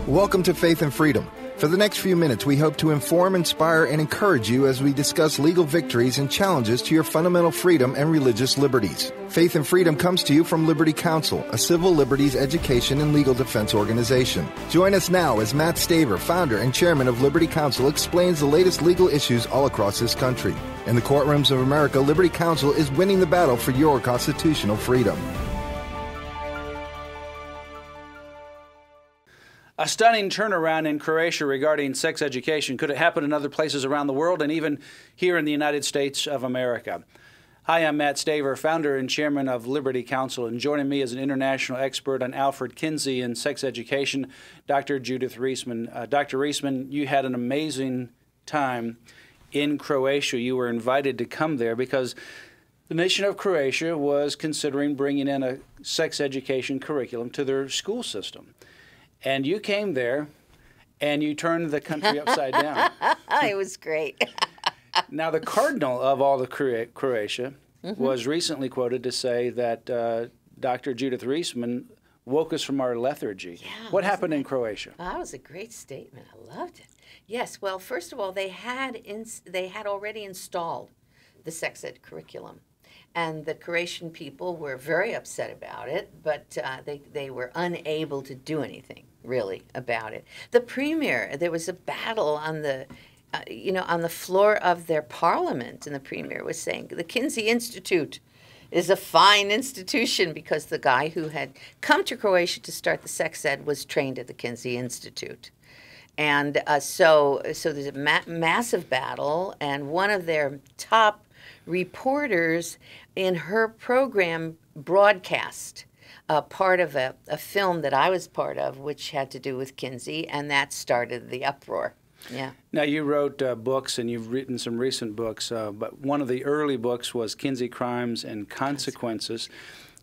Welcome to Faith and Freedom. For the next few minutes, we hope to inform, inspire, and encourage you as we discuss legal victories and challenges to your fundamental freedom and religious liberties. Faith and Freedom comes to you from Liberty Counsel, a civil liberties education and legal defense organization. Join us now as Matt Staver, founder and chairman of Liberty Counsel, explains the latest legal issues all across this country. In the courtrooms of America, Liberty Counsel is winning the battle for your constitutional freedom. A stunning turnaround in Croatia regarding sex education. Could it happen in other places around the world and even here in the United States of America? Hi, I'm Matt Staver, founder and chairman of Liberty Counsel, and joining me as an international expert on Alferd Kinsey in sex education, Dr. Judith Reisman. Dr. Reisman, you had an amazing time in Croatia. You were invited to come there because the nation of Croatia was considering bringing in a sex education curriculum to their school system. And you came there, and you turned the country upside down. It was great. Now, the cardinal of all of Croatia was recently quoted to say that Dr. Judith Reisman woke us from our lethargy. Yeah, what happened in Croatia? That was a great statement. I loved it. Yes, well, first of all, they had already installed the sex ed curriculum. And the Croatian people were very upset about it, but they were unable to do anything really about it. The premier, there was a battle on the, on the floor of their parliament, and the premier was saying the Kinsey Institute is a fine institution because the guy who had come to Croatia to start the sex ed was trained at the Kinsey Institute. And so there's a massive battle, and one of their top reporters in her program broadcast part of a film that I was part of, which had to do with Kinsey, and that started the uproar. Yeah. Now, you wrote books, and you've written some recent books, but one of the early books was Kinsey Crimes and Consequences.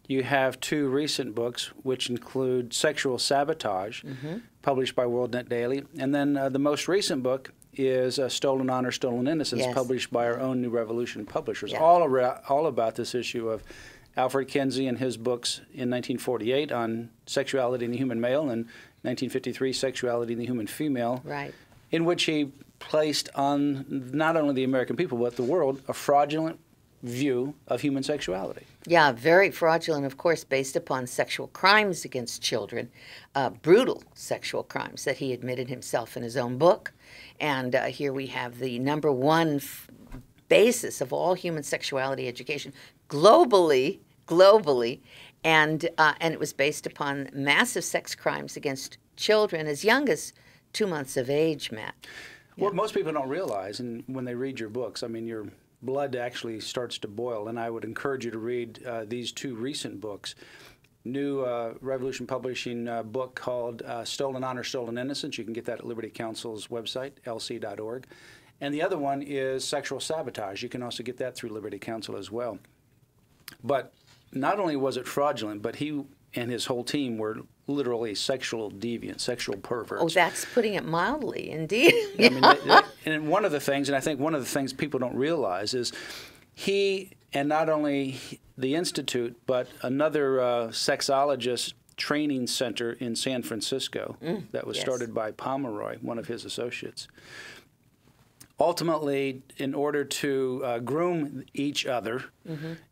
You have two recent books, which include Sexual Sabotage, published by WorldNet Daily, and then the most recent book is Stolen Honor, Stolen Innocence, published by our own New Revolution publishers, all about this issue of Alferd Kinsey and his books in 1948 on sexuality in the human male and 1953 sexuality in the human female, in which he placed on not only the American people but the world a fraudulent view of human sexuality. Yeah, very fraudulent, of course, based upon sexual crimes against children, brutal sexual crimes that he admitted himself in his own book. And here we have the number one basis of all human sexuality education globally, and it was based upon massive sex crimes against children as young as 2 months of age, Matt. What most people don't realize, and when they read your books, I mean, your blood actually starts to boil, and I would encourage you to read these two recent books. New Revolution Publishing book called Stolen Honor, Stolen Innocence. You can get that at Liberty Counsel's website, lc.org. And the other one is Sexual Sabotage. You can also get that through Liberty Counsel as well. But not only was it fraudulent, but he and his whole team were literally sexual deviants, sexual perverts. Oh, that's putting it mildly, indeed. I mean, and one of the things, and I think one of the things people don't realize is he, and not only the Institute, but another sexologist training center in San Francisco that was started by Pomeroy, one of his associates. Ultimately, in order to groom each other,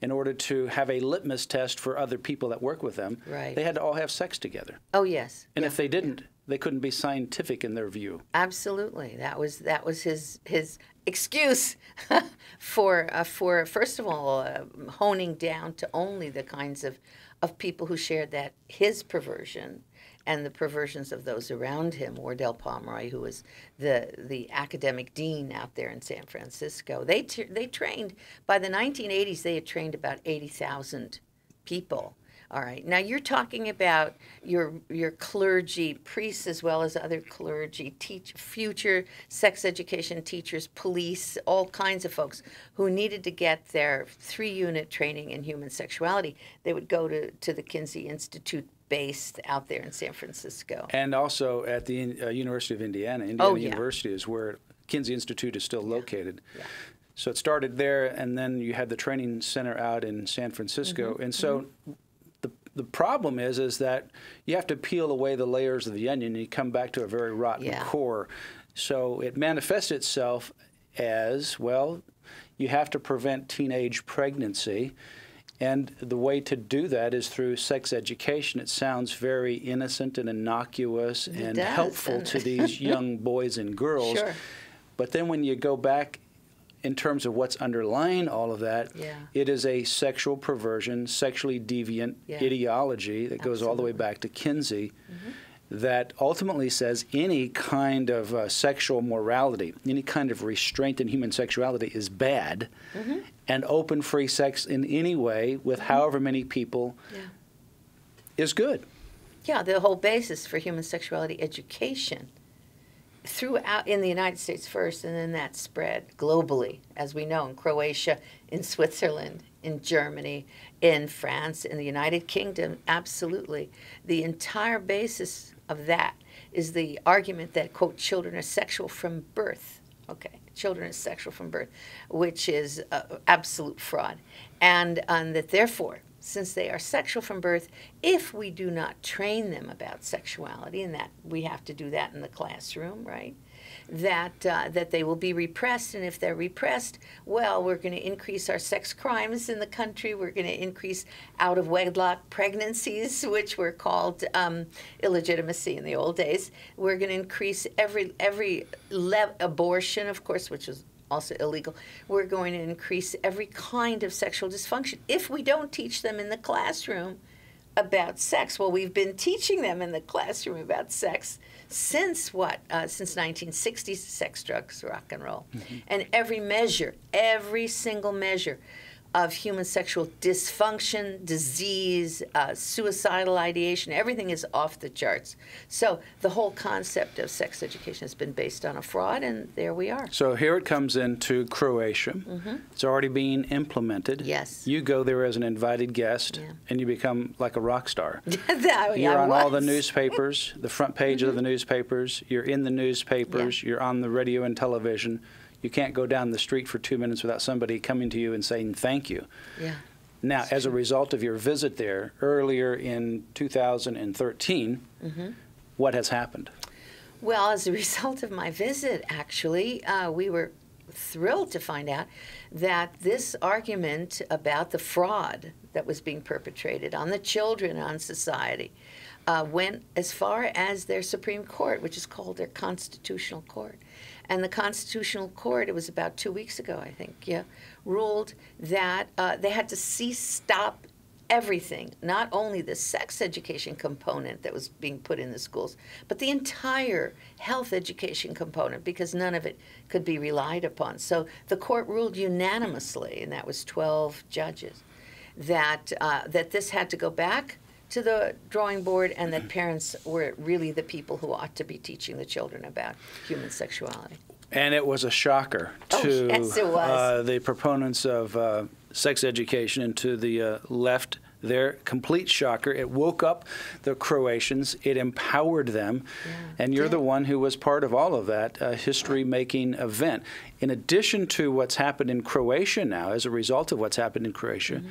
in order to have a litmus test for other people that work with them, they had to all have sex together. Oh, yes. And if they didn't, they couldn't be scientific in their view. Absolutely. That was his excuse for first of all, honing down to only the kinds of people who shared his perversion and the perversions of those around him. Wardell Pomeroy, who was the academic dean out there in San Francisco. They trained, by the 1980s, they had trained about 80,000 people. All right. Now, you're talking about your clergy, priests, as well as other clergy, future sex education teachers, police, all kinds of folks who needed to get their 3-unit training in human sexuality. They would go to the Kinsey Institute based out there in San Francisco. And also at the University of Indiana. University is where Kinsey Institute is still located. Yeah. So it started there, and then you had the training center out in San Francisco. And so the problem is that you have to peel away the layers of the onion and you come back to a very rotten core. So it manifests itself as, well, you have to prevent teenage pregnancy. And the way to do that is through sex education. It sounds very innocent and innocuous and helpful to these young boys and girls. Sure. But then when you go back in terms of what's underlying all of that, it is a sexual perversion, sexually deviant ideology that goes all the way back to Kinsey, that ultimately says any kind of sexual morality, any kind of restraint in human sexuality is bad, and open free sex in any way with however many people is good. Yeah, the whole basis for human sexuality education throughout, in the United States first, and then that spread globally, as we know, in Croatia, in Switzerland, in Germany, in France, in the United Kingdom, absolutely. The entire basis of that is the argument that, quote, children are sexual from birth. Okay, children are sexual from birth, which is absolute fraud. And that therefore, since they are sexual from birth, if we do not train them about sexuality, and that we have to do that in the classroom, right, that they will be repressed, and if they're repressed, well, we're going to increase our sex crimes in the country. We're going to increase out-of-wedlock pregnancies, which were called illegitimacy in the old days. We're going to increase every abortion, of course, which is also illegal. We're going to increase every kind of sexual dysfunction if we don't teach them in the classroom about sex. Well, we've been teaching them in the classroom about sex since what? Since 1960s, sex, drugs, rock and roll. And every single measure of human sexual dysfunction, disease, suicidal ideation, everything is off the charts. So the whole concept of sex education has been based on a fraud, and there we are. So here it comes into Croatia. It's already being implemented. Yes. You go there as an invited guest, and you become like a rock star. You're You're on all the newspapers, the front page of the newspapers. You're in the newspapers. You're on the radio and television. You can't go down the street for 2 minutes without somebody coming to you and saying thank you. Now, as a result of your visit there earlier in 2013, what has happened? Well, as a result of my visit, actually, we were thrilled to find out that this argument about the fraud that was being perpetrated on the children, on society, went as far as their Supreme Court, which is called their Constitutional Court. And the Constitutional Court, it was about 2 weeks ago, I think, ruled that they had to stop everything, not only the sex education component that was being put in the schools, but the entire health education component, because none of it could be relied upon. So the court ruled unanimously, and that was 12 judges, that this had to go back to the drawing board, and that parents were really the people who ought to be teaching the children about human sexuality. And it was a shocker to the proponents of sex education and to the left. Their complete shocker. It woke up the Croatians. It empowered them. And you're the one who was part of all of that history-making event. In addition to what's happened in Croatia now, as a result of what's happened in Croatia,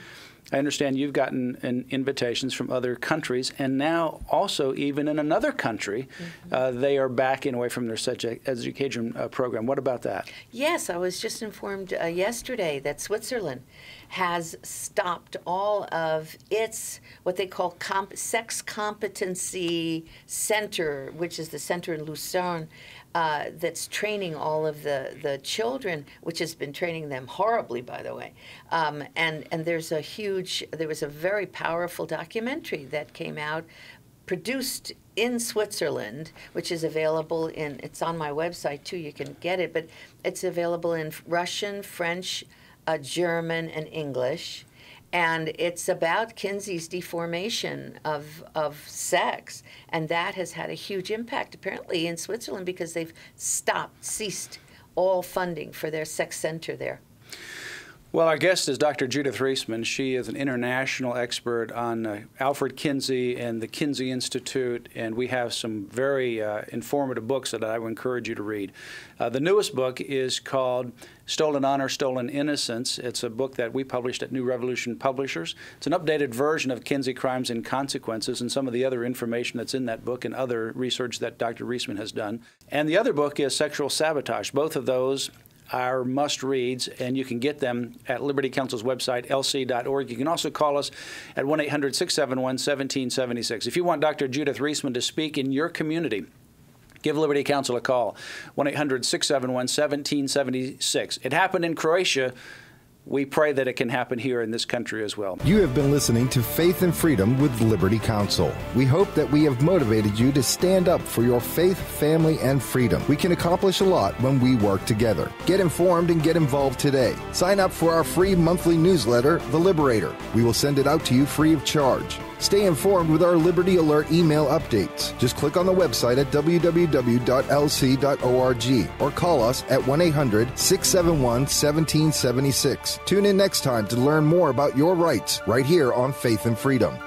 I understand you've gotten invitations from other countries, and now also even in another country, they are backing away from their sex education program. What about that? Yes, I was just informed yesterday that Switzerland has stopped all of its, what they call sex competency center, which is the center in Lucerne, that's training all of the children, which has been training them horribly, by the way. And there was a very powerful documentary that came out, produced in Switzerland, which is available it's on my website too, you can get it, but it's available in Russian, French, German, and English. And it's about Kinsey's deformation of sex. And that has had a huge impact, apparently, in Switzerland, because they've ceased all funding for their sex center there. Well, our guest is Dr. Judith Reisman. She is an international expert on Alferd Kinsey and the Kinsey Institute, and we have some very informative books that I would encourage you to read. The newest book is called Stolen Honor, Stolen Innocence. It's a book that we published at New Revolution Publishers. It's an updated version of Kinsey Crimes and Consequences and some of the other information that's in that book and other research that Dr. Reisman has done. And the other book is Sexual Sabotage. Both of those are must-reads, and you can get them at Liberty Counsel's website, lc.org. You can also call us at 1-800-671-1776. If you want Dr. Judith Reisman to speak in your community, give Liberty Counsel a call, 1-800-671-1776. It happened in Croatia. We pray that it can happen here in this country as well. You have been listening to Faith and Freedom with Liberty Counsel. We hope that we have motivated you to stand up for your faith, family, and freedom. We can accomplish a lot when we work together. Get informed and get involved today. Sign up for our free monthly newsletter, The Liberator. We will send it out to you free of charge. Stay informed with our Liberty Alert email updates. Just click on the website at www.lc.org or call us at 1-800-671-1776. Tune in next time to learn more about your rights right here on Faith and Freedom.